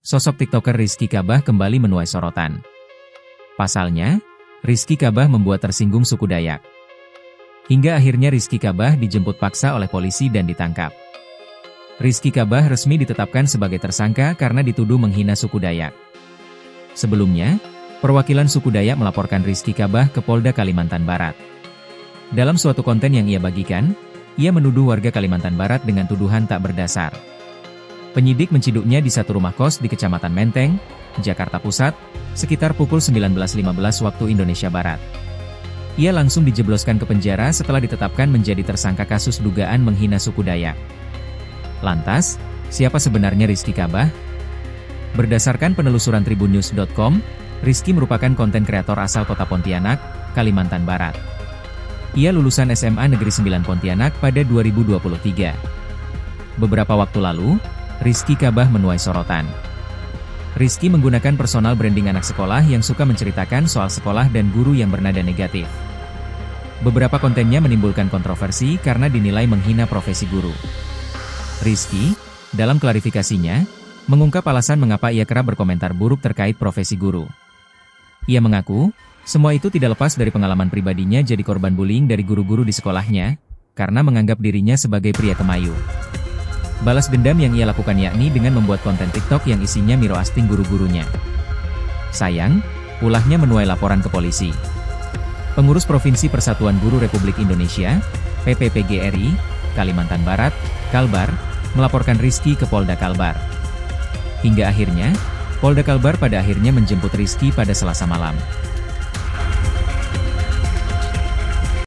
sosok TikToker Rizky Kabah kembali menuai sorotan. Pasalnya, Rizky Kabah membuat tersinggung suku Dayak. Hingga akhirnya Rizky Kabah dijemput paksa oleh polisi dan ditangkap. Rizky Kabah resmi ditetapkan sebagai tersangka karena dituduh menghina suku Dayak. Sebelumnya, perwakilan suku Dayak melaporkan Rizky Kabah ke Polda Kalimantan Barat. Dalam suatu konten yang ia bagikan, ia menuduh warga Kalimantan Barat dengan tuduhan tak berdasar. Penyidik menciduknya di satu rumah kos di Kecamatan Menteng, Jakarta Pusat, sekitar pukul 19.15 waktu Indonesia Barat. Ia langsung dijebloskan ke penjara setelah ditetapkan menjadi tersangka kasus dugaan menghina suku Dayak. Lantas, siapa sebenarnya Rizky Kabah? Berdasarkan penelusuran tribunnews.com, Rizky merupakan konten kreator asal kota Pontianak, Kalimantan Barat. Ia lulusan SMA Negeri 9 Pontianak pada 2023. Beberapa waktu lalu, Rizky Kabah menuai sorotan. Rizky menggunakan personal branding anak sekolah yang suka menceritakan soal sekolah dan guru yang bernada negatif. Beberapa kontennya menimbulkan kontroversi karena dinilai menghina profesi guru. Rizky, dalam klarifikasinya, mengungkap alasan mengapa ia kerap berkomentar buruk terkait profesi guru. Ia mengaku, semua itu tidak lepas dari pengalaman pribadinya jadi korban bullying dari guru-guru di sekolahnya, karena menganggap dirinya sebagai pria kemayu. Balas dendam yang ia lakukan yakni dengan membuat konten TikTok yang isinya miroasting guru-gurunya. Sayang, ulahnya menuai laporan ke polisi. Pengurus Provinsi Persatuan Guru Republik Indonesia, PPPGRI, Kalimantan Barat, Kalbar, melaporkan Rizky ke Polda Kalbar. Hingga akhirnya, Polda Kalbar pada akhirnya menjemput Rizky pada Selasa malam.